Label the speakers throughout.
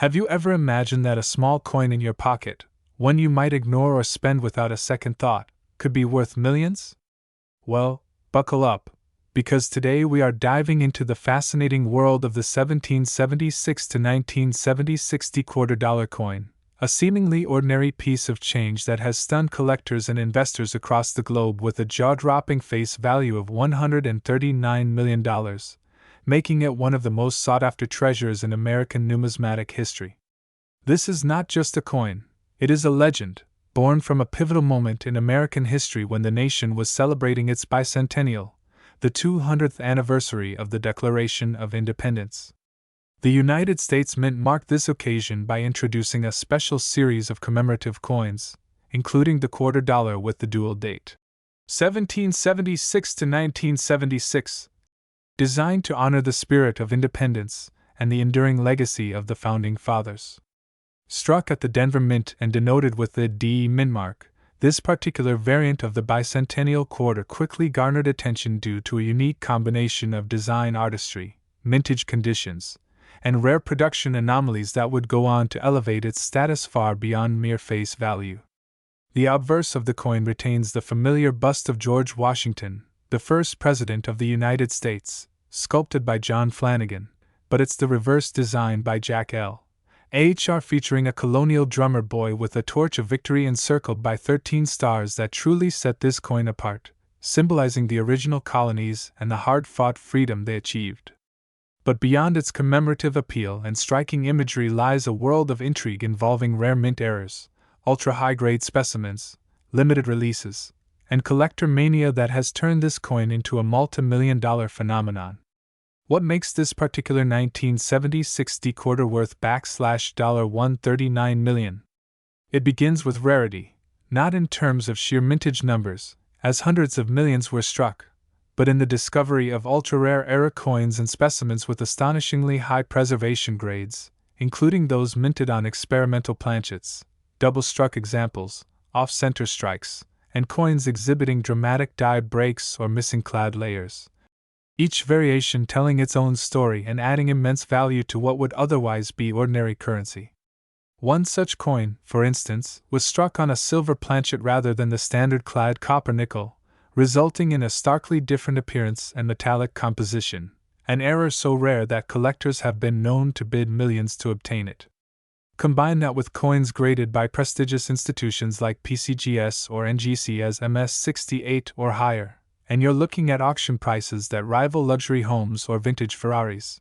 Speaker 1: Have you ever imagined that a small coin in your pocket, one you might ignore or spend without a second thought, could be worth millions? Well, buckle up, because today we are diving into the fascinating world of the 1776 to 1970 $60 coin, a seemingly ordinary piece of change that has stunned collectors and investors across the globe with a jaw-dropping face value of $139 million, making it one of the most sought-after treasures in American numismatic history. This is not just a coin, it is a legend, born from a pivotal moment in American history when the nation was celebrating its bicentennial, the 200th anniversary of the Declaration of Independence. The United States Mint marked this occasion by introducing a special series of commemorative coins, including the quarter dollar with the dual date 1776 to 1976, designed to honor the spirit of independence and the enduring legacy of the Founding Fathers. Struck at the Denver Mint and denoted with the D mint mark, this particular variant of the Bicentennial Quarter quickly garnered attention due to a unique combination of design artistry, mintage conditions, and rare production anomalies that would go on to elevate its status far beyond mere face value. The obverse of the coin retains the familiar bust of George Washington, the first President of the United States, sculpted by John Flanagan, but it's the reverse design by Jack L. H.R. featuring a colonial drummer boy with a torch of victory encircled by 13 stars that truly set this coin apart, symbolizing the original colonies and the hard-fought freedom they achieved. But beyond its commemorative appeal and striking imagery lies a world of intrigue involving rare mint errors, ultra-high-grade specimens, limited releases, and collector mania that has turned this coin into a multi-million-dollar phenomenon. What makes this particular 1970 $60 quarter worth $139 million? It begins with rarity, not in terms of sheer mintage numbers, as hundreds of millions were struck, but in the discovery of ultra-rare era coins and specimens with astonishingly high preservation grades, including those minted on experimental planchets, double-struck examples, off-center strikes, and coins exhibiting dramatic die breaks or missing clad layers. Each variation telling its own story and adding immense value to what would otherwise be ordinary currency. One such coin, for instance, was struck on a silver planchet rather than the standard clad copper nickel, resulting in a starkly different appearance and metallic composition, an error so rare that collectors have been known to bid millions to obtain it. Combine that with coins graded by prestigious institutions like PCGS or NGC as MS68 or higher, and you're looking at auction prices that rival luxury homes or vintage Ferraris.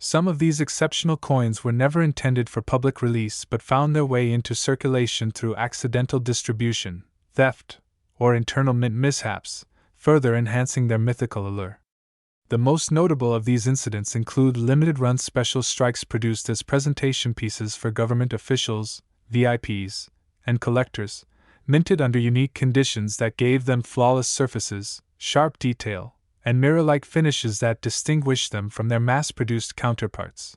Speaker 1: Some of these exceptional coins were never intended for public release but found their way into circulation through accidental distribution, theft, or internal mint mishaps, further enhancing their mythical allure. The most notable of these incidents include limited-run special strikes produced as presentation pieces for government officials, VIPs, and collectors, minted under unique conditions that gave them flawless surfaces, sharp detail, and mirror-like finishes that distinguished them from their mass-produced counterparts.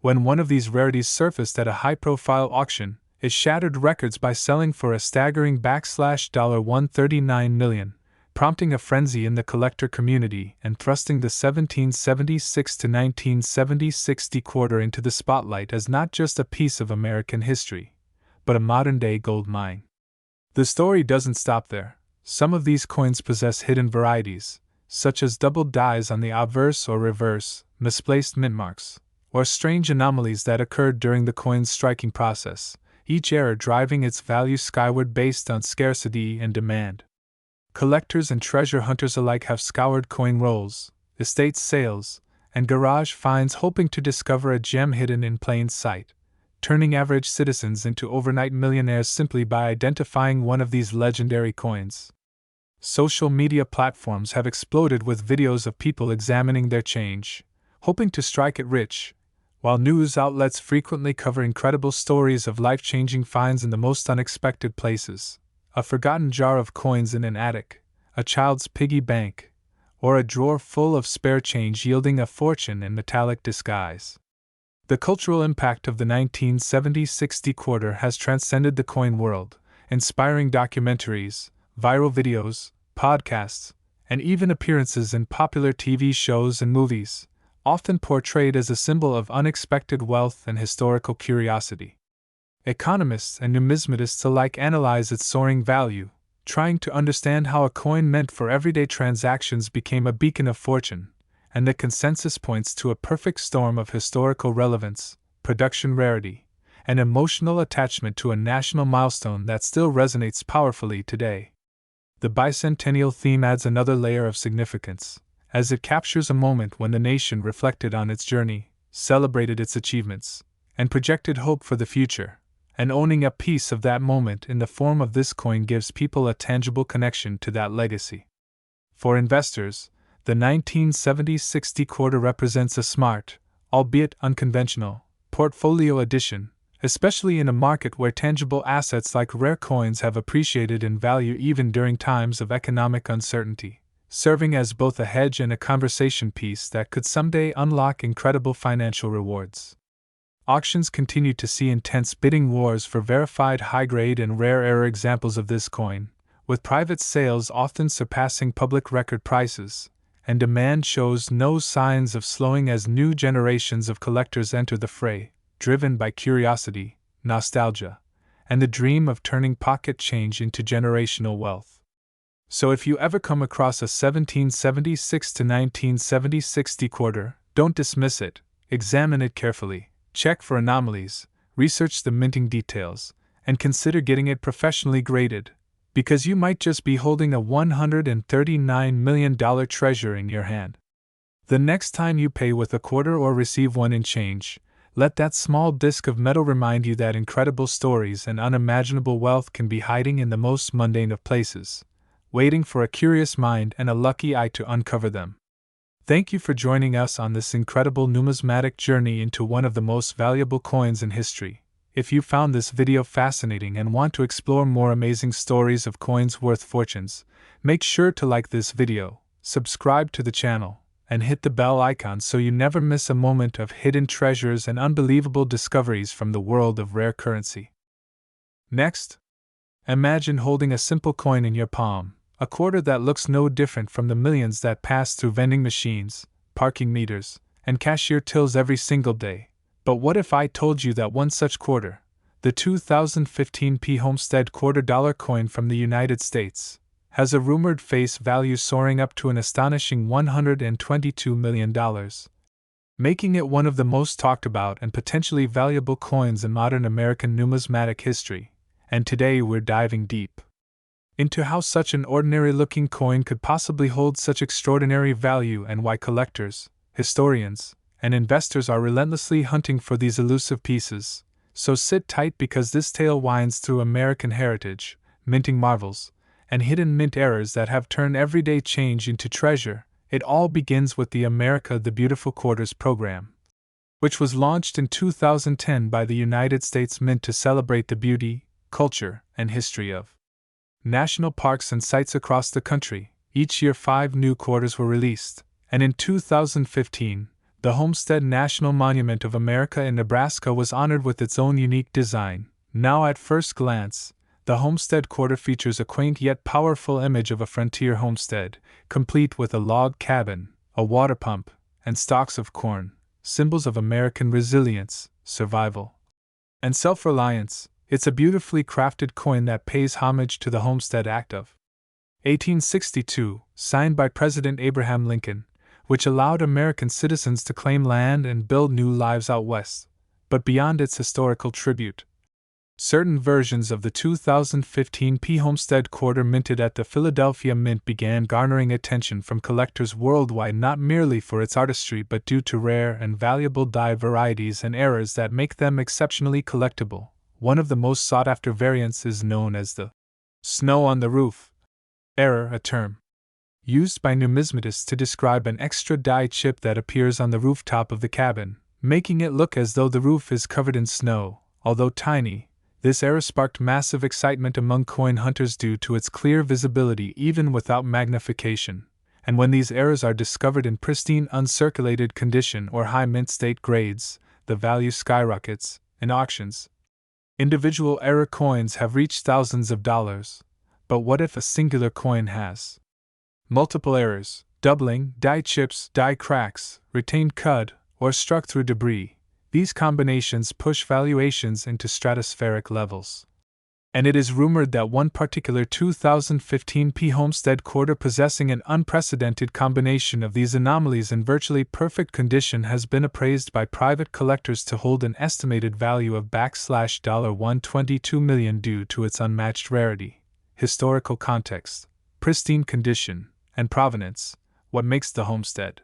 Speaker 1: When one of these rarities surfaced at a high-profile auction, it shattered records by selling for a staggering $139 million, prompting a frenzy in the collector community and thrusting the 1776 to 1970 $60 quarter into the spotlight as not just a piece of American history, but a modern-day gold mine. The story doesn't stop there. Some of these coins possess hidden varieties, such as doubled dies on the obverse or reverse, misplaced mint marks, or strange anomalies that occurred during the coin's striking process, each error driving its value skyward based on scarcity and demand. Collectors and treasure hunters alike have scoured coin rolls, estate sales, and garage finds hoping to discover a gem hidden in plain sight, turning average citizens into overnight millionaires simply by identifying one of these legendary coins. Social media platforms have exploded with videos of people examining their change, hoping to strike it rich, while news outlets frequently cover incredible stories of life-changing finds in the most unexpected places. A forgotten jar of coins in an attic, a child's piggy bank, or a drawer full of spare change yielding a fortune in metallic disguise. The cultural impact of the 1970 $60 quarter has transcended the coin world, inspiring documentaries, viral videos, podcasts, and even appearances in popular TV shows and movies, often portrayed as a symbol of unexpected wealth and historical curiosity. Economists and numismatists alike analyze its soaring value, trying to understand how a coin meant for everyday transactions became a beacon of fortune, and the consensus points to a perfect storm of historical relevance, production rarity, and emotional attachment to a national milestone that still resonates powerfully today. The bicentennial theme adds another layer of significance, as it captures a moment when the nation reflected on its journey, celebrated its achievements, and projected hope for the future, and owning a piece of that moment in the form of this coin gives people a tangible connection to that legacy. For investors, the 1970 60 quarter represents a smart, albeit unconventional, portfolio addition, especially in a market where tangible assets like rare coins have appreciated in value even during times of economic uncertainty, serving as both a hedge and a conversation piece that could someday unlock incredible financial rewards. Auctions continue to see intense bidding wars for verified high-grade and rare error examples of this coin, with private sales often surpassing public record prices, and demand shows no signs of slowing as new generations of collectors enter the fray, driven by curiosity, nostalgia, and the dream of turning pocket change into generational wealth. So if you ever come across a 1776 to 1970 60 quarter, don't dismiss it, examine it carefully, check for anomalies, research the minting details, and consider getting it professionally graded, because you might just be holding a $139 million treasure in your hand. The next time you pay with a quarter or receive one in change, let that small disc of metal remind you that incredible stories and unimaginable wealth can be hiding in the most mundane of places, waiting for a curious mind and a lucky eye to uncover them. Thank you for joining us on this incredible numismatic journey into one of the most valuable coins in history. If you found this video fascinating and want to explore more amazing stories of coins worth fortunes, make sure to like this video, subscribe to the channel, and hit the bell icon so you never miss a moment of hidden treasures and unbelievable discoveries from the world of rare currency. Next, imagine holding a simple coin in your palm, a quarter that looks no different from the millions that pass through vending machines, parking meters, and cashier tills every single day. But what if I told you that one such quarter, the 2015 P Homestead Quarter dollar coin from the United States, has a rumored face value soaring up to an astonishing $122 million, making it one of the most talked about and potentially valuable coins in modern American numismatic history? And today we're diving deep into how such an ordinary-looking coin could possibly hold such extraordinary value and why collectors, historians, and investors are relentlessly hunting for these elusive pieces. So sit tight because this tale winds through American heritage, minting marvels, and hidden mint errors that have turned everyday change into treasure. It all begins with the America the Beautiful Quarters program, which was launched in 2010 by the United States Mint to celebrate the beauty, culture, and history of national parks and sites across the country. Each year 5 new quarters were released, and in 2015, the Homestead National Monument of America in Nebraska was honored with its own unique design. Now at first glance, the Homestead Quarter features a quaint yet powerful image of a frontier homestead, complete with a log cabin, a water pump, and stalks of corn, symbols of American resilience, survival, and self-reliance. It's a beautifully crafted coin that pays homage to the Homestead Act of 1862, signed by President Abraham Lincoln, which allowed American citizens to claim land and build new lives out west. But beyond its historical tribute, certain versions of the 2015 P Homestead Quarter minted at the Philadelphia Mint began garnering attention from collectors worldwide, not merely for its artistry but due to rare and valuable die varieties and errors that make them exceptionally collectible. One of the most sought-after variants is known as the snow on the roof error, a term used by numismatists to describe an extra die chip that appears on the rooftop of the cabin, making it look as though the roof is covered in snow. Although tiny, this error sparked massive excitement among coin hunters due to its clear visibility even without magnification, and when these errors are discovered in pristine uncirculated condition or high mint state grades, the value skyrockets. In auctions, individual error coins have reached thousands of dollars. But what if a singular coin has multiple errors, doubling, die chips, die cracks, retained cud, or struck through debris. These combinations push valuations into stratospheric levels. And it is rumored that one particular 2015 P Homestead Quarter possessing an unprecedented combination of these anomalies in virtually perfect condition has been appraised by private collectors to hold an estimated value of $122 million due to its unmatched rarity, historical context, pristine condition, and provenance. What makes the Homestead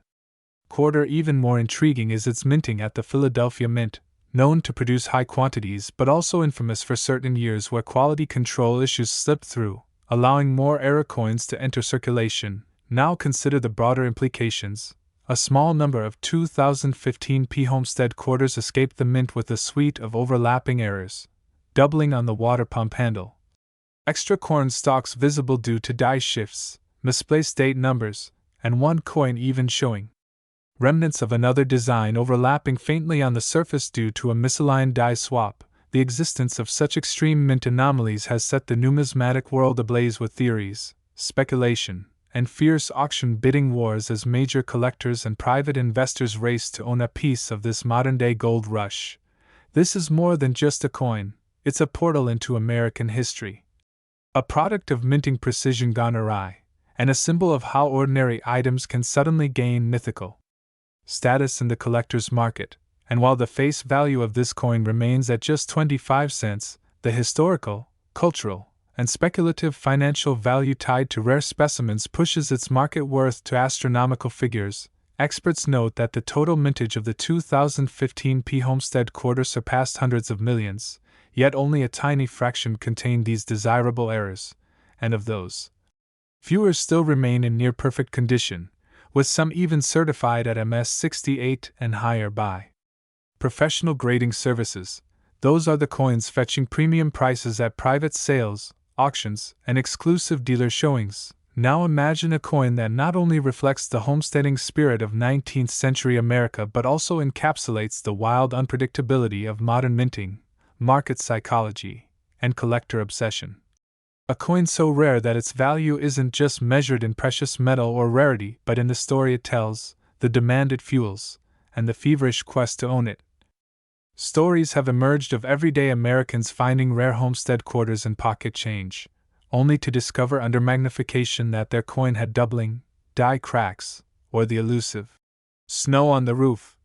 Speaker 1: Quarter even more intriguing is its minting at the Philadelphia Mint, known to produce high quantities but also infamous for certain years where quality control issues slipped through, allowing more error coins to enter circulation. Now consider the broader implications. A small number of 2015 P Homestead Quarters escaped the mint with a suite of overlapping errors, doubling on the water pump handle, extra corn stalks visible due to die shifts, misplaced date numbers, and one coin even showing remnants of another design overlapping faintly on the surface due to a misaligned die swap. The existence of such extreme mint anomalies has set the numismatic world ablaze with theories, speculation, and fierce auction bidding wars as major collectors and private investors race to own a piece of this modern-day gold rush. This is more than just a coin, it's a portal into American history. A product of minting precision gone awry, and a symbol of how ordinary items can suddenly gain mythical status in the collector's market. And while the face value of this coin remains at just 25 cents, the historical, cultural, and speculative financial value tied to rare specimens pushes its market worth to astronomical figures. Experts note that the total mintage of the 2015 P Homestead Quarter surpassed hundreds of millions, yet only a tiny fraction contained these desirable errors, and of those, fewer still remain in near perfect condition, with some even certified at MS 68 and higher by professional grading services. Those are the coins fetching premium prices at private sales, auctions, and exclusive dealer showings. Now imagine a coin that not only reflects the homesteading spirit of 19th century America but also encapsulates the wild unpredictability of modern minting, market psychology, and collector obsession. A coin so rare that its value isn't just measured in precious metal or rarity but in the story it tells, the demand it fuels, and the feverish quest to own it. Stories have emerged of everyday Americans finding rare homestead quarters in pocket change, only to discover under magnification that their coin had doubling, die cracks, or the elusive snow on the roof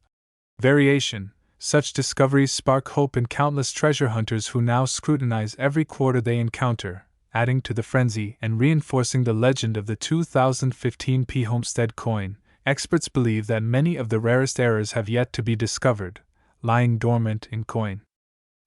Speaker 1: variation. Such discoveries spark hope in countless treasure hunters who now scrutinize every quarter they encounter, adding to the frenzy and reinforcing the legend of the 2015 P Homestead coin. Experts believe that many of the rarest errors have yet to be discovered, lying dormant in coin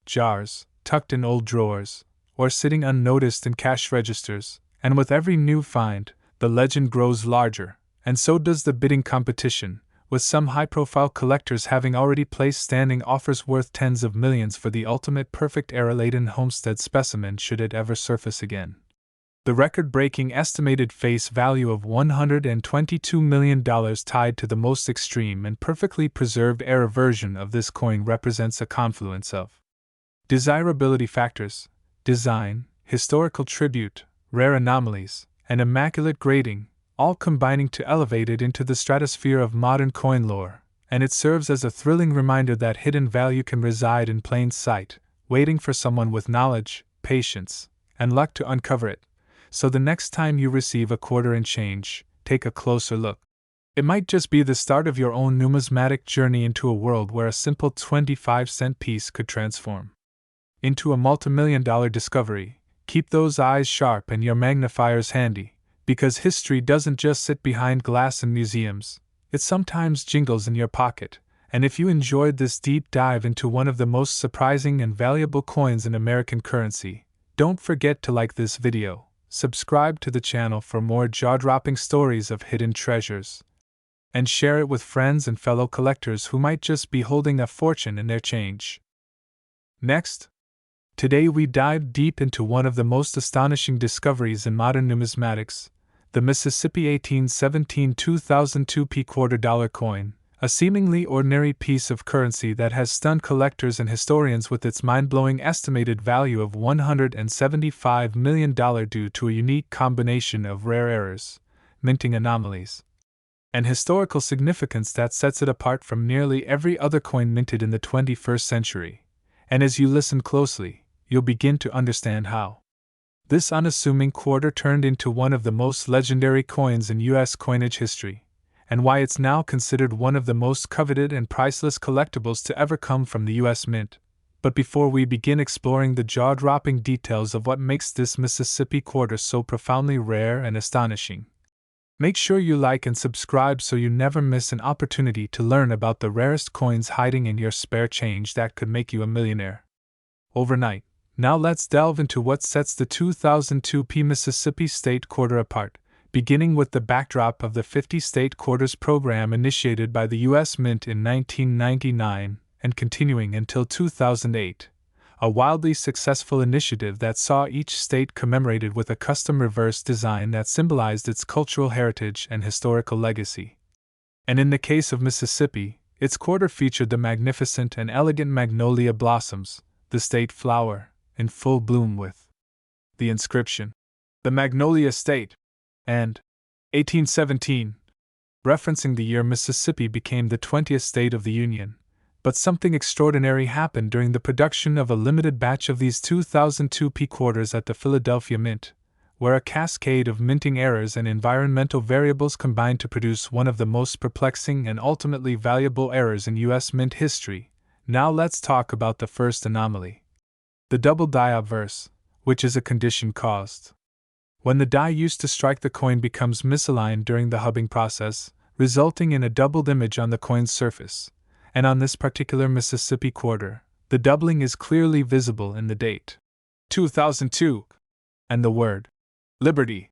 Speaker 1: jars, tucked in old drawers, or sitting unnoticed in cash registers, and with every new find, the legend grows larger, and so does the bidding competition, with some high-profile collectors having already placed standing offers worth tens of millions for the ultimate perfect error-laden homestead specimen should it ever surface again. The record-breaking estimated face value of $122 million tied to the most extreme and perfectly preserved error version of this coin represents a confluence of desirability factors, design, historical tribute, rare anomalies, and immaculate grading, all combining to elevate it into the stratosphere of modern coin lore, and it serves as a thrilling reminder that hidden value can reside in plain sight, waiting for someone with knowledge, patience, and luck to uncover it. So the next time you receive a quarter and change, take a closer look. It might just be the start of your own numismatic journey into a world where a simple 25-cent piece could transform into a multimillion-dollar discovery. Keep those eyes sharp and your magnifiers handy, because history doesn't just sit behind glass in museums, it sometimes jingles in your pocket. And if you enjoyed this deep dive into one of the most surprising and valuable coins in American currency, don't forget to like this video, subscribe to the channel for more jaw-dropping stories of hidden treasures, and share it with friends and fellow collectors who might just be holding a fortune in their change. Next, today we dive deep into one of the most astonishing discoveries in modern numismatics, the Mississippi 1817 2002 P $quarter coin, a seemingly ordinary piece of currency that has stunned collectors and historians with its mind-blowing estimated value of $175 million due to a unique combination of rare errors, minting anomalies, and historical significance that sets it apart from nearly every other coin minted in the 21st century. And as you listen closely, you'll begin to understand how this unassuming quarter turned into one of the most legendary coins in U.S. coinage history, and why it's now considered one of the most coveted and priceless collectibles to ever come from the U.S. Mint. But before we begin exploring the jaw-dropping details of what makes this Mississippi quarter so profoundly rare and astonishing, make sure you like and subscribe so you never miss an opportunity to learn about the rarest coins hiding in your spare change that could make you a millionaire overnight. Now let's delve into what sets the 2002 P Mississippi State Quarter apart, beginning with the backdrop of the 50 State Quarters program initiated by the U.S. Mint in 1999 and continuing until 2008, a wildly successful initiative that saw each state commemorated with a custom reverse design that symbolized its cultural heritage and historical legacy. And in the case of Mississippi, its quarter featured the magnificent and elegant magnolia blossoms, the state flower, in full bloom with the inscription, "The Magnolia State," and 1817, referencing the year Mississippi became the 20th state of the Union. But something extraordinary happened during the production of a limited batch of these 2002 P quarters at the Philadelphia Mint, where a cascade of minting errors and environmental variables combined to produce one of the most perplexing and ultimately valuable errors in U.S. Mint history. Now let's talk about the first anomaly. The double die obverse, which is a condition caused when the die used to strike the coin becomes misaligned during the hubbing process, resulting in a doubled image on the coin's surface. And on this particular Mississippi quarter, the doubling is clearly visible in the date 2002 and the word Liberty,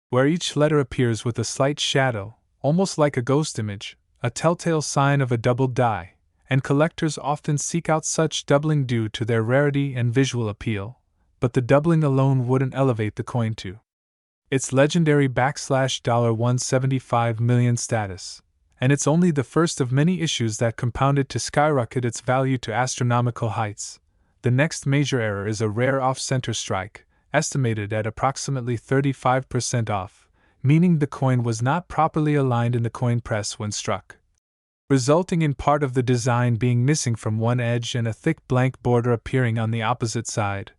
Speaker 1: where each letter appears with a slight shadow, almost like a ghost image, a telltale sign of a doubled die. And collectors often seek out such doubling due to their rarity and visual appeal, but the doubling alone wouldn't elevate the coin to its legendary $175 million status, and it's only the first of many issues that compounded to skyrocket its value to astronomical heights. The next major error is a rare off-center strike, estimated at approximately 35% off, meaning the coin was not properly aligned in the coin press when struck, resulting in part of the design being missing from one edge and a thick blank border appearing on the opposite side,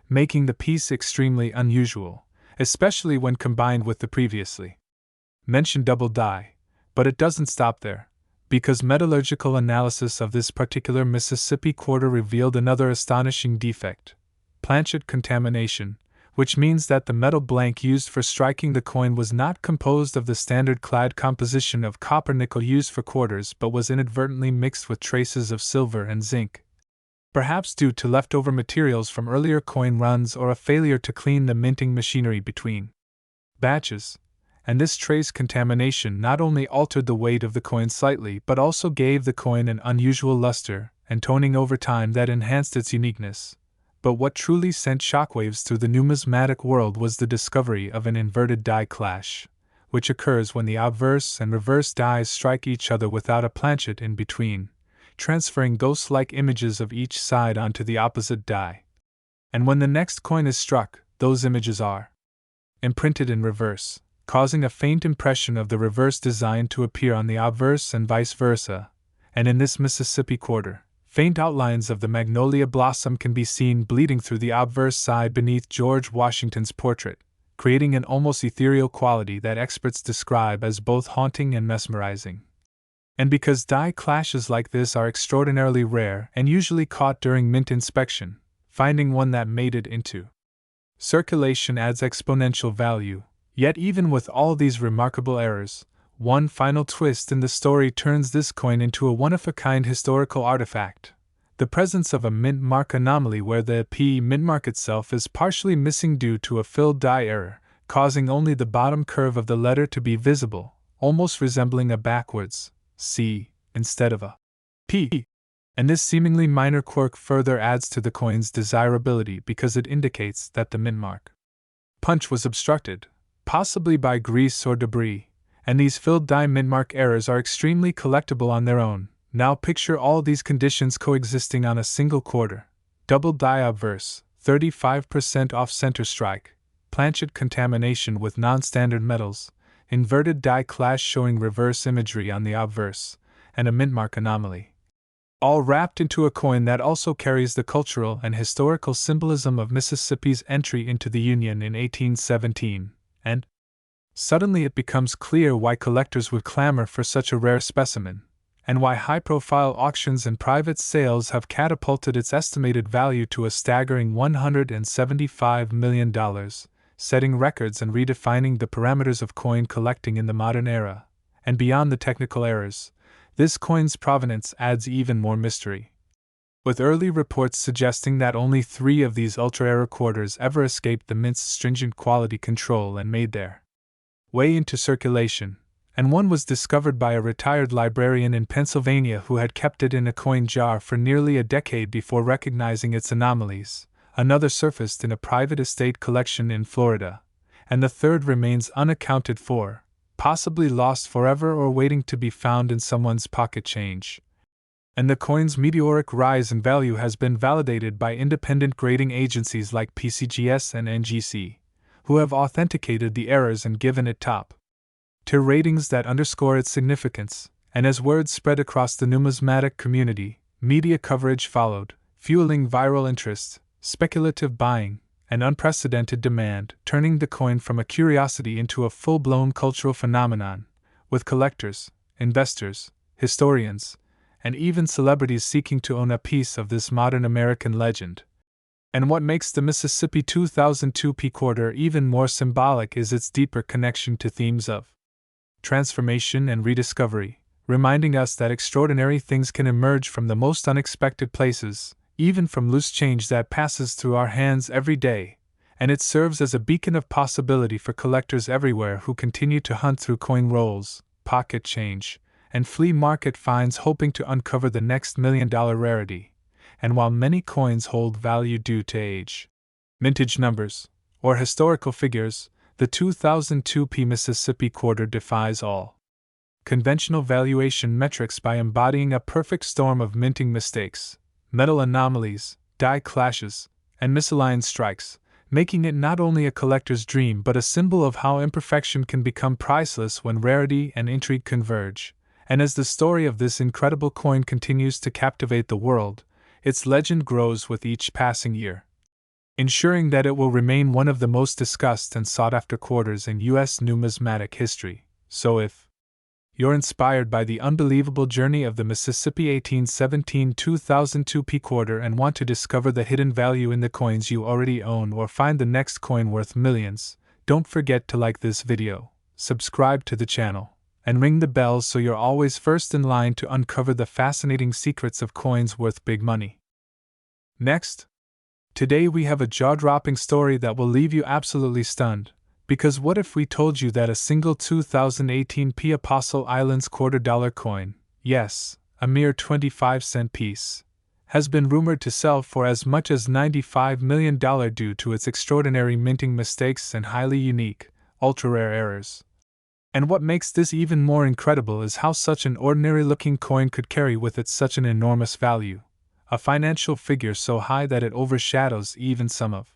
Speaker 1: making the piece extremely unusual, especially when combined with the previously mentioned double die. But it doesn't stop there, because metallurgical analysis of this particular Mississippi quarter revealed another astonishing defect: planchet contamination, which means that the metal blank used for striking the coin was not composed of the standard clad composition of copper nickel used for quarters but was inadvertently mixed with traces of silver and zinc, perhaps due to leftover materials from earlier coin runs or a failure to clean the minting machinery between batches. And this trace contamination not only altered the weight of the coin slightly but also gave the coin an unusual luster and toning over time that enhanced its uniqueness. But what truly sent shockwaves through the numismatic world was the discovery of an inverted die clash, which occurs when the obverse and reverse dies strike each other without a planchet in between, transferring ghost-like images of each side onto the opposite die. And when the next coin is struck, those images are imprinted in reverse, causing a faint impression of the reverse design to appear on the obverse and vice versa. And in this Mississippi quarter, faint outlines of the magnolia blossom can be seen bleeding through the obverse side beneath George Washington's portrait, creating an almost ethereal quality that experts describe as both haunting and mesmerizing. And because die clashes like this are extraordinarily rare and usually caught during mint inspection, finding one that made it into circulation adds exponential value. Yet even with all these remarkable errors, one final twist in the story turns this coin into a one-of-a-kind historical artifact: the presence of a mint mark anomaly where the P mint mark itself is partially missing due to a filled die error, causing only the bottom curve of the letter to be visible, almost resembling a backwards C instead of a P. And this seemingly minor quirk further adds to the coin's desirability because it indicates that the mint mark punch was obstructed, possibly by grease or debris, and these filled die mint mark errors are extremely collectible on their own. Now picture all these conditions coexisting on a single quarter: double die obverse, 35% off-center strike, planchet contamination with non-standard metals, inverted die clash showing reverse imagery on the obverse, and a mintmark anomaly. All wrapped into a coin that also carries the cultural and historical symbolism of Mississippi's entry into the Union in 1817, and suddenly it becomes clear why collectors would clamor for such a rare specimen, and why high-profile auctions and private sales have catapulted its estimated value to a staggering $175 million, setting records and redefining the parameters of coin collecting in the modern era. And beyond the technical errors, this coin's provenance adds even more mystery, with early reports suggesting that only 3 of these ultra-rare quarters ever escaped the mint's stringent quality control and made their way into circulation, and one was discovered by a retired librarian in Pennsylvania who had kept it in a coin jar for nearly a decade before recognizing its anomalies. Another surfaced in a private estate collection in Florida, and the third remains unaccounted for, possibly lost forever or waiting to be found in someone's pocket change. And the coin's meteoric rise in value has been validated by independent grading agencies like PCGS and NGC, who have authenticated the errors and given it top-tier ratings that underscore its significance. And as word spread across the numismatic community, media coverage followed, fueling viral interest, speculative buying, and unprecedented demand, turning the coin from a curiosity into a full-blown cultural phenomenon, with collectors, investors, historians, and even celebrities seeking to own a piece of this modern American legend. And what makes the Mississippi 2002 P Quarter even more symbolic is its deeper connection to themes of transformation and rediscovery, reminding us that extraordinary things can emerge from the most unexpected places, even from loose change that passes through our hands every day, and it serves as a beacon of possibility for collectors everywhere who continue to hunt through coin rolls, pocket change, and flea market finds hoping to uncover the next million-dollar rarity. And while many coins hold value due to age, mintage numbers, or historical figures, the 2002 P Mississippi Quarter defies all conventional valuation metrics by embodying a perfect storm of minting mistakes, metal anomalies, die clashes, and misaligned strikes, making it not only a collector's dream but a symbol of how imperfection can become priceless when rarity and intrigue converge. And as the story of this incredible coin continues to captivate the world, its legend grows with each passing year, ensuring that it will remain one of the most discussed and sought-after quarters in U.S. numismatic history. So if you're inspired by the unbelievable journey of the Mississippi 1817-2002 P Quarter and want to discover the hidden value in the coins you already own or find the next coin worth millions, don't forget to like this video, subscribe to the channel, and ring the bell so you're always first in line to uncover the fascinating secrets of coins worth big money. Next, today we have a jaw-dropping story that will leave you absolutely stunned. Because what if we told you that a single 2018 P Apostle Islands $quarter coin, yes, a mere 25-cent piece, has been rumored to sell for as much as $95 million due to its extraordinary minting mistakes and highly unique, ultra-rare errors. And what makes this even more incredible is how such an ordinary-looking coin could carry with it such an enormous value, a financial figure so high that it overshadows even some of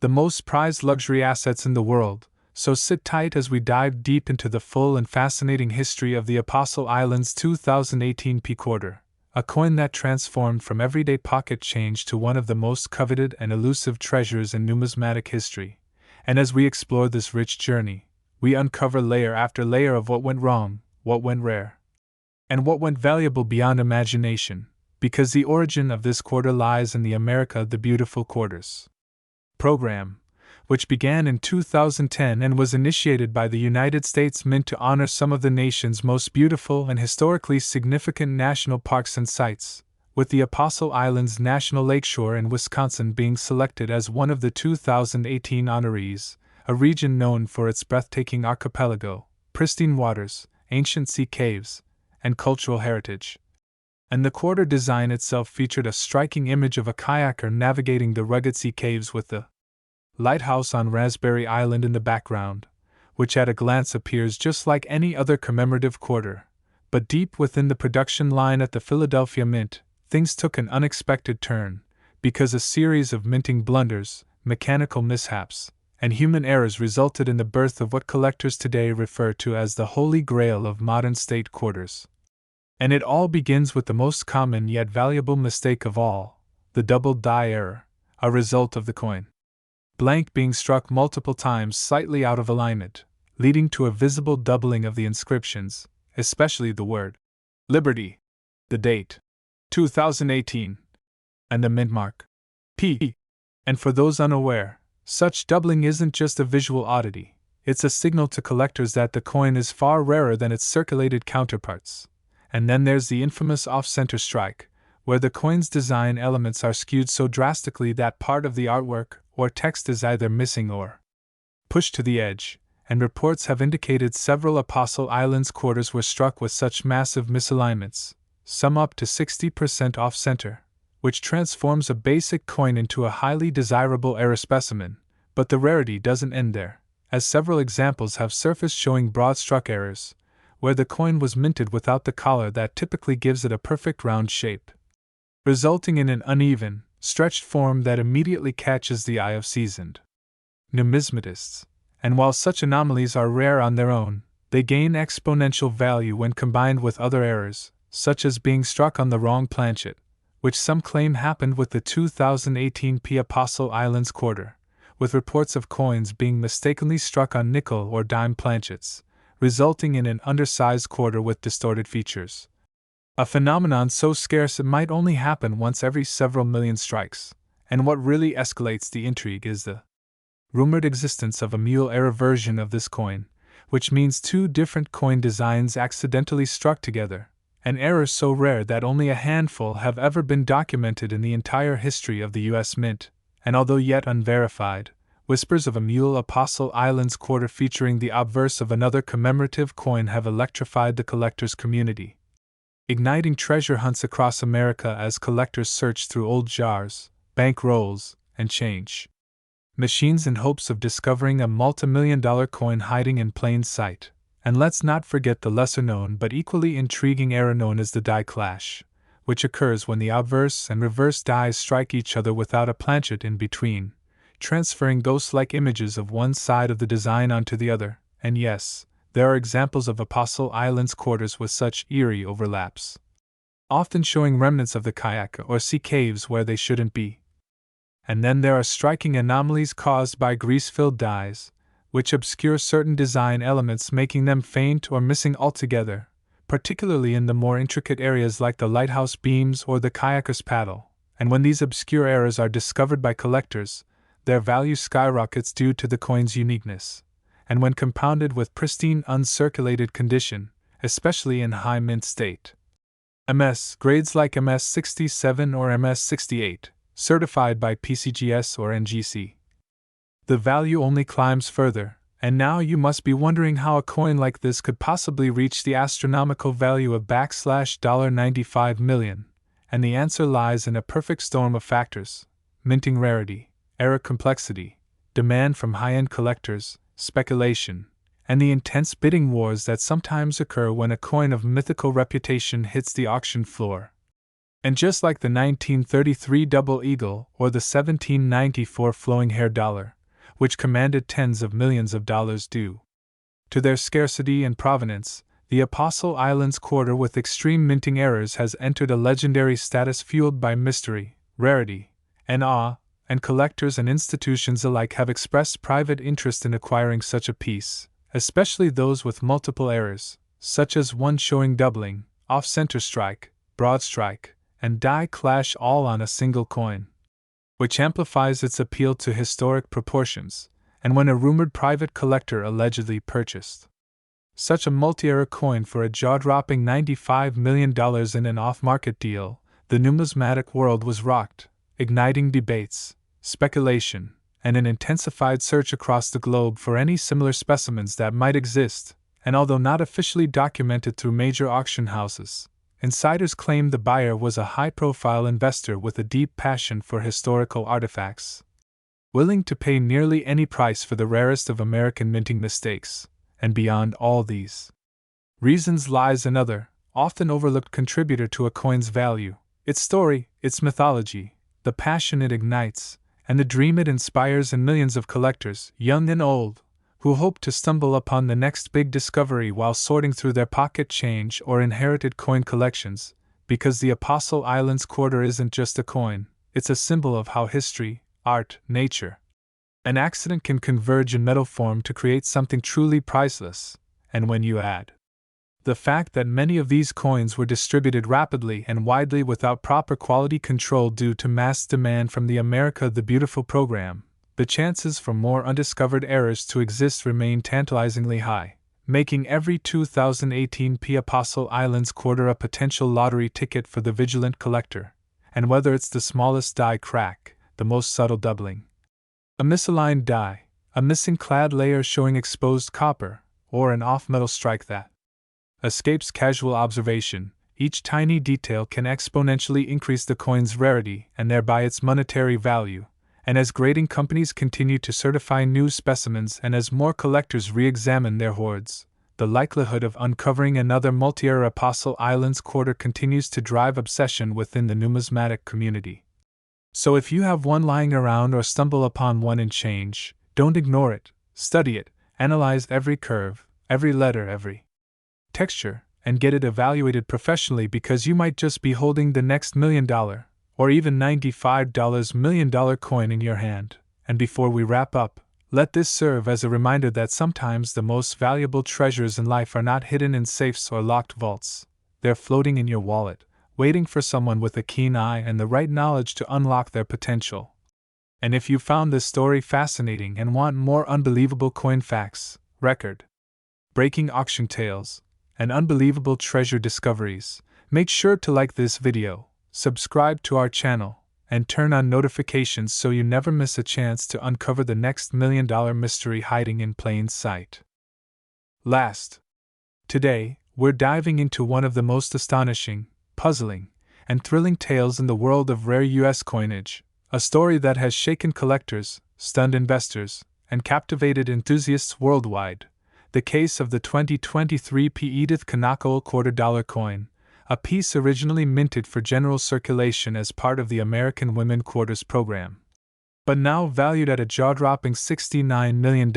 Speaker 1: the most prized luxury assets in the world. So sit tight as we dive deep into the full and fascinating history of the Apostle Islands 2018 P Quarter, a coin that transformed from everyday pocket change to one of the most coveted and elusive treasures in numismatic history. And as we explore this rich journey, we uncover layer after layer of what went wrong, what went rare, and what went valuable beyond imagination, because the origin of this quarter lies in the America the Beautiful Quarters program, which began in 2010 and was initiated by the United States Mint to honor some of the nation's most beautiful and historically significant national parks and sites, with the Apostle Islands National Lakeshore in Wisconsin being selected as one of the 2018 honorees, a region known for its breathtaking archipelago, pristine waters, ancient sea caves, and cultural heritage. And the quarter design itself featured a striking image of a kayaker navigating the rugged sea caves with the lighthouse on Raspberry Island in the background, which at a glance appears just like any other commemorative quarter. But deep within the production line at the Philadelphia Mint, things took an unexpected turn, because a series of minting blunders, mechanical mishaps, and human errors resulted in the birth of what collectors today refer to as the holy grail of modern state quarters. And it all begins with the most common yet valuable mistake of all, the double die error, a result of the coin blank being struck multiple times slightly out of alignment, leading to a visible doubling of the inscriptions, especially the word Liberty, the date 2018, and the mint mark P. And for those unaware, such doubling isn't just a visual oddity, it's a signal to collectors that the coin is far rarer than its circulated counterparts. And then there's the infamous off-center strike, where the coin's design elements are skewed so drastically that part of the artwork or text is either missing or pushed to the edge, and reports have indicated several Apostle Islands quarters were struck with such massive misalignments, some up to 60% off-center, which transforms a basic coin into a highly desirable error specimen. But the rarity doesn't end there, as several examples have surfaced showing broad-struck errors, where the coin was minted without the collar that typically gives it a perfect round shape, resulting in an uneven, stretched form that immediately catches the eye of seasoned numismatists. And while such anomalies are rare on their own, they gain exponential value when combined with other errors, such as being struck on the wrong planchet, which some claim happened with the 2018 P Apostle Islands quarter, with reports of coins being mistakenly struck on nickel or dime planchets, resulting in an undersized quarter with distorted features. A phenomenon so scarce it might only happen once every several million strikes, and what really escalates the intrigue is the rumored existence of a mule error version of this coin, which means two different coin designs accidentally struck together, an error so rare that only a handful have ever been documented in the entire history of the U.S. Mint, and although yet unverified, whispers of a mule Apostle Islands quarter featuring the obverse of another commemorative coin have electrified the collectors' community, igniting treasure hunts across America as collectors search through old jars, bank rolls, and change machines in hopes of discovering a multimillion-dollar coin hiding in plain sight. And let's not forget the lesser-known but equally intriguing error known as the die clash, which occurs when the obverse and reverse dies strike each other without a planchet in between, transferring ghost-like images of one side of the design onto the other. And yes, there are examples of Apostle Islands quarters with such eerie overlaps, often showing remnants of the kayak or sea caves where they shouldn't be. And then there are striking anomalies caused by grease-filled dies, which obscure certain design elements, making them faint or missing altogether, particularly in the more intricate areas like the lighthouse beams or the kayaker's paddle. And when these obscure errors are discovered by collectors, their value skyrockets due to the coin's uniqueness. And when compounded with pristine uncirculated condition, especially in high mint state, MS grades like MS 67 or MS 68, certified by PCGS or NGC, the value only climbs further. And now you must be wondering how a coin like this could possibly reach the astronomical value of $95 million, and the answer lies in a perfect storm of factors: minting rarity, error complexity, demand from high-end collectors, speculation, and the intense bidding wars that sometimes occur when a coin of mythical reputation hits the auction floor. And just like the 1933 Double Eagle or the 1794 Flowing Hair Dollar, which commanded tens of millions of dollars due to their scarcity and provenance, the Apostle Islands quarter with extreme minting errors has entered a legendary status fueled by mystery, rarity, and awe, and collectors and institutions alike have expressed private interest in acquiring such a piece, especially those with multiple errors, such as one showing doubling, off-center strike, broad strike, and die clash all on a single coin, which amplifies its appeal to historic proportions. And when a rumored private collector allegedly purchased such a multi-error coin for a jaw-dropping $95 million in an off-market deal, the numismatic world was rocked, igniting debates, speculation, and an intensified search across the globe for any similar specimens that might exist. And although not officially documented through major auction houses, insiders claimed the buyer was a high-profile investor with a deep passion for historical artifacts, willing to pay nearly any price for the rarest of American minting mistakes. And beyond all these reasons lies another, often overlooked contributor to a coin's value: its story, its mythology, the passion it ignites, and the dream it inspires in millions of collectors, young and old, who hope to stumble upon the next big discovery while sorting through their pocket change or inherited coin collections, because the Apostle Islands Quarter isn't just a coin, it's a symbol of how history, art, nature, and accident can converge in metal form to create something truly priceless. And when you add the fact that many of these coins were distributed rapidly and widely without proper quality control due to mass demand from the America the Beautiful program, the chances for more undiscovered errors to exist remain tantalizingly high, making every 2018 P Apostle Islands Quarter a potential lottery ticket for the vigilant collector. And whether it's the smallest die crack, the most subtle doubling, a misaligned die, a missing clad layer showing exposed copper, or an off-metal strike that escapes casual observation, each tiny detail can exponentially increase the coin's rarity and thereby its monetary value. And as grading companies continue to certify new specimens and as more collectors re-examine their hoards, the likelihood of uncovering another multi-era Apostle Islands Quarter continues to drive obsession within the numismatic community. So if you have one lying around or stumble upon one in change, don't ignore it, study it, analyze every curve, every letter, every texture, and get it evaluated professionally, because you might just be holding the next $1 million, or even $95 million coin in your hand. And before we wrap up, let this serve as a reminder that sometimes the most valuable treasures in life are not hidden in safes or locked vaults. They're floating in your wallet, waiting for someone with a keen eye and the right knowledge to unlock their potential. And if you found this story fascinating and want more unbelievable coin facts, record-breaking auction tales, and unbelievable treasure discoveries, make sure to like this video, subscribe to our channel, and turn on notifications so you never miss a chance to uncover the next $1 million mystery hiding in plain sight. Last, today, we're diving into one of the most astonishing, puzzling, and thrilling tales in the world of rare U.S. coinage, a story that has shaken collectors, stunned investors, and captivated enthusiasts worldwide. The case of the 2023 P Edith Kanaka'ole $quarter coin, a piece originally minted for general circulation as part of the American Women Quarters program, but now valued at a jaw-dropping $69 million,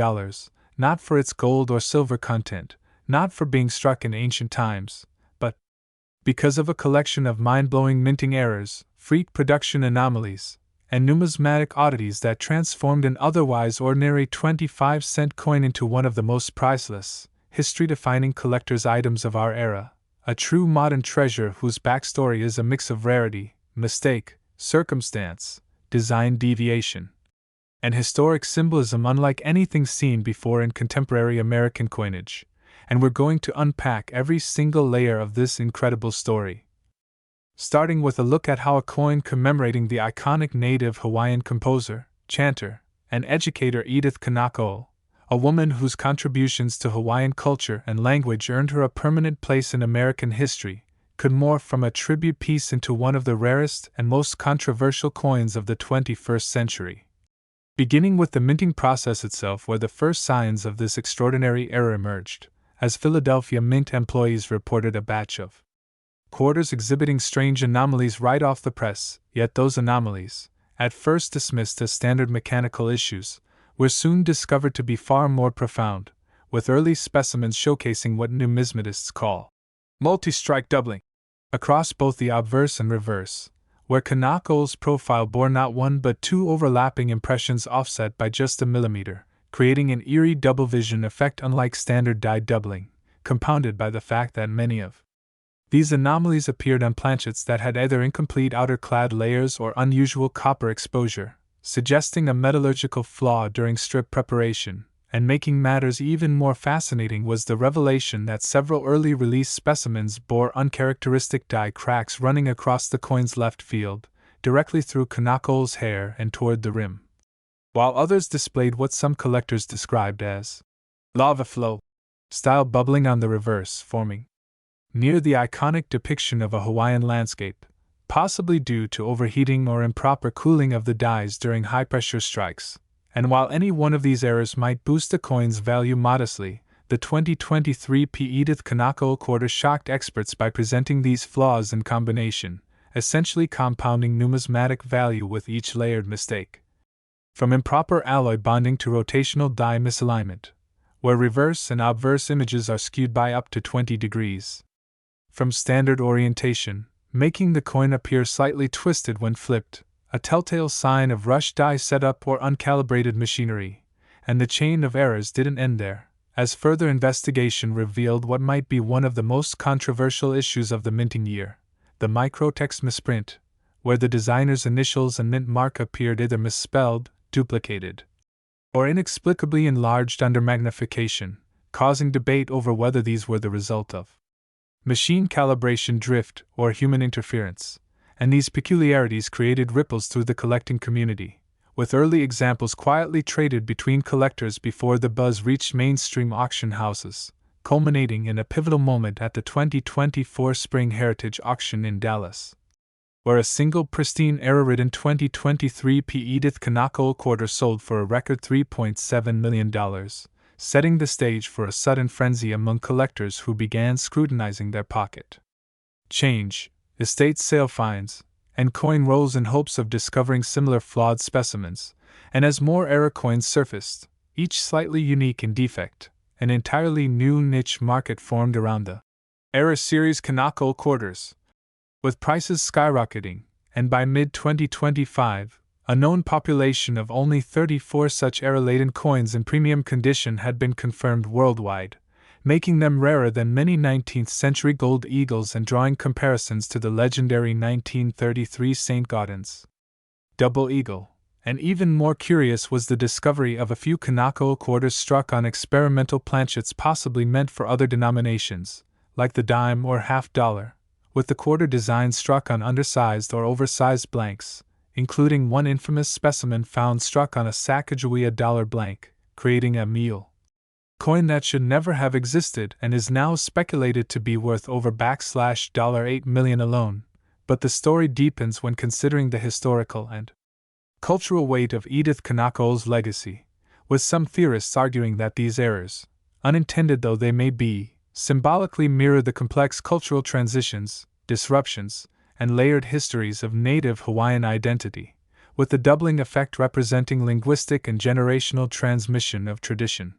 Speaker 1: not for its gold or silver content, not for being struck in ancient times, but because of a collection of mind-blowing minting errors, freak production anomalies, and numismatic oddities that transformed an otherwise ordinary 25-cent coin into one of the most priceless, history-defining collector's items of our era. A true modern treasure whose backstory is a mix of rarity, mistake, circumstance, design deviation, and historic symbolism unlike anything seen before in contemporary American coinage. And we're going to unpack every single layer of this incredible story. Starting with a look at how a coin commemorating the iconic native Hawaiian composer, chanter, and educator Edith Kanaka'ole, a woman whose contributions to Hawaiian culture and language earned her a permanent place in American history, could morph from a tribute piece into one of the rarest and most controversial coins of the 21st century. Beginning with the minting process itself, where the first signs of this extraordinary error emerged, as Philadelphia Mint employees reported a batch of quarters exhibiting strange anomalies right off the press, yet those anomalies, at first dismissed as standard mechanical issues, were soon discovered to be far more profound, with early specimens showcasing what numismatists call multi-strike doubling, across both the obverse and reverse, where Kanaka'ole's profile bore not one but two overlapping impressions offset by just a millimeter, creating an eerie double vision effect unlike standard die doubling, compounded by the fact that many of these anomalies appeared on planchets that had either incomplete outer clad layers or unusual copper exposure, suggesting a metallurgical flaw during strip preparation. And making matters even more fascinating was the revelation that several early release specimens bore uncharacteristic die cracks running across the coin's left field, directly through Kanaka'ole's hair and toward the rim, while others displayed what some collectors described as lava flow style bubbling on the reverse, forming near the iconic depiction of a Hawaiian landscape, possibly due to overheating or improper cooling of the dies during high-pressure strikes. And while any one of these errors might boost a coin's value modestly, the 2023 P Edith Kanaka'ole quarter shocked experts by presenting these flaws in combination, essentially compounding numismatic value with each layered mistake. From improper alloy bonding to rotational die misalignment, where reverse and obverse images are skewed by up to 20 degrees. From standard orientation, making the coin appear slightly twisted when flipped, a telltale sign of rushed die setup or uncalibrated machinery, and the chain of errors didn't end there, as further investigation revealed what might be one of the most controversial issues of the minting year, the microtext misprint, where the designer's initials and mint mark appeared either misspelled, duplicated, or inexplicably enlarged under magnification, causing debate over whether these were the result of machine calibration drift or human interference, and these peculiarities created ripples through the collecting community, with early examples quietly traded between collectors before the buzz reached mainstream auction houses, culminating in a pivotal moment at the 2024 Spring Heritage Auction in Dallas, where a single pristine error-ridden 2023 P Edith Kanaka'ole quarter sold for a record $3.7 million, setting the stage for a sudden frenzy among collectors who began scrutinizing their pocket change, estate sale finds, and coin rolls in hopes of discovering similar flawed specimens, and as more error coins surfaced, each slightly unique in defect, an entirely new niche market formed around the error series Kanaka'ole quarters, with prices skyrocketing, and by mid-2025, a known population of only 34 such error-laden coins in premium condition had been confirmed worldwide, making them rarer than many 19th-century gold eagles and drawing comparisons to the legendary 1933 St. Gaudens double eagle. And even more curious was the discovery of a few Kanaka'ole quarters struck on experimental planchets possibly meant for other denominations, like the dime or half-dollar, with the quarter design struck on undersized or oversized blanks, including one infamous specimen found struck on a Sacagawea dollar blank, creating a meal coin that should never have existed and is now speculated to be worth over $8 million alone. But the story deepens when considering the historical and cultural weight of Edith Kanaka'ole's legacy, with some theorists arguing that these errors, unintended though they may be, symbolically mirror the complex cultural transitions, disruptions, and layered histories of native Hawaiian identity, with the doubling effect representing linguistic and generational transmission of tradition.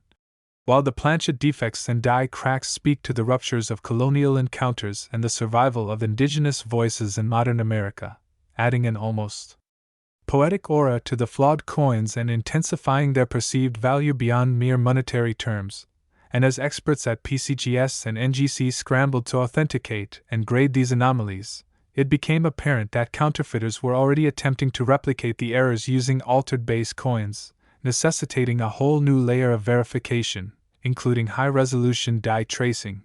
Speaker 1: While the planchet defects and die cracks speak to the ruptures of colonial encounters and the survival of indigenous voices in modern America, adding an almost poetic aura to the flawed coins and intensifying their perceived value beyond mere monetary terms, and as experts at PCGS and NGC scrambled to authenticate and grade these anomalies, it became apparent that counterfeiters were already attempting to replicate the errors using altered base coins, necessitating a whole new layer of verification, including high-resolution dye tracing,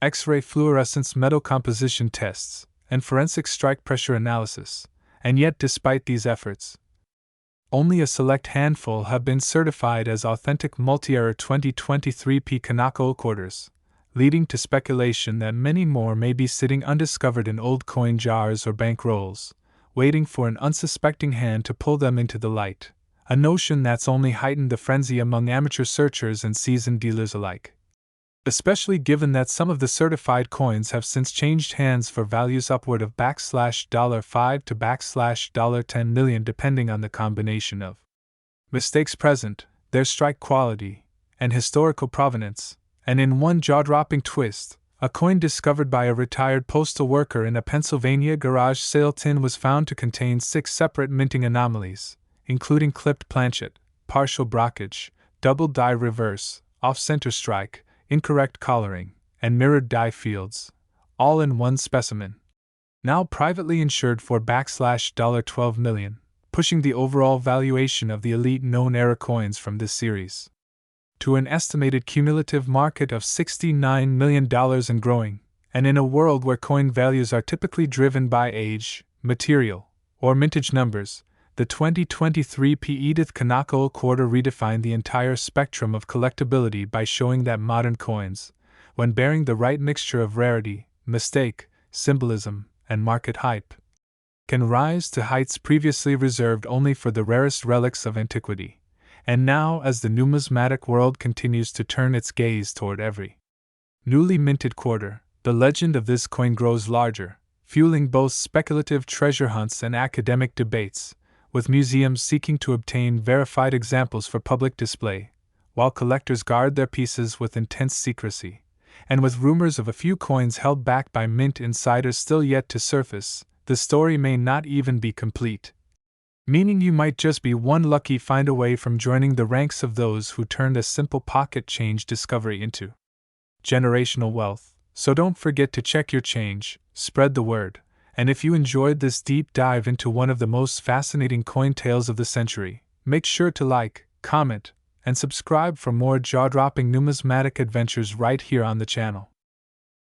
Speaker 1: X-ray fluorescence metal composition tests, and forensic strike pressure analysis. And yet, despite these efforts, only a select handful have been certified as authentic multi-error 2023 P Kanaka'ole quarters, leading to speculation that many more may be sitting undiscovered in old coin jars or bank rolls, waiting for an unsuspecting hand to pull them into the light, a notion that's only heightened the frenzy among amateur searchers and seasoned dealers alike. Especially given that some of the certified coins have since changed hands for values upward of $5 to $10 million depending on the combination of mistakes present, their strike quality, and historical provenance, and in one jaw-dropping twist, a coin discovered by a retired postal worker in a Pennsylvania garage sale tin was found to contain 6 separate minting anomalies, including clipped planchet, partial brockage, double die reverse, off-center strike, incorrect collaring, and mirrored die fields, all in one specimen. Now privately insured for $12 million, pushing the overall valuation of the elite known error coins from this series to an estimated cumulative market of $69 million and growing, and in a world where coin values are typically driven by age, material, or mintage numbers, the 2023 P Edith Kanaka'ole quarter redefined the entire spectrum of collectability by showing that modern coins, when bearing the right mixture of rarity, mistake, symbolism, and market hype, can rise to heights previously reserved only for the rarest relics of antiquity. And now, as the numismatic world continues to turn its gaze toward every newly minted quarter, the legend of this coin grows larger, fueling both speculative treasure hunts and academic debates, with museums seeking to obtain verified examples for public display, while collectors guard their pieces with intense secrecy, and with rumors of a few coins held back by mint insiders still yet to surface, the story may not even be complete. Meaning you might just be one lucky find away from joining the ranks of those who turned a simple pocket change discovery into generational wealth. So don't forget to check your change, spread the word, and if you enjoyed this deep dive into one of the most fascinating coin tales of the century, make sure to like, comment, and subscribe for more jaw-dropping numismatic adventures right here on the channel.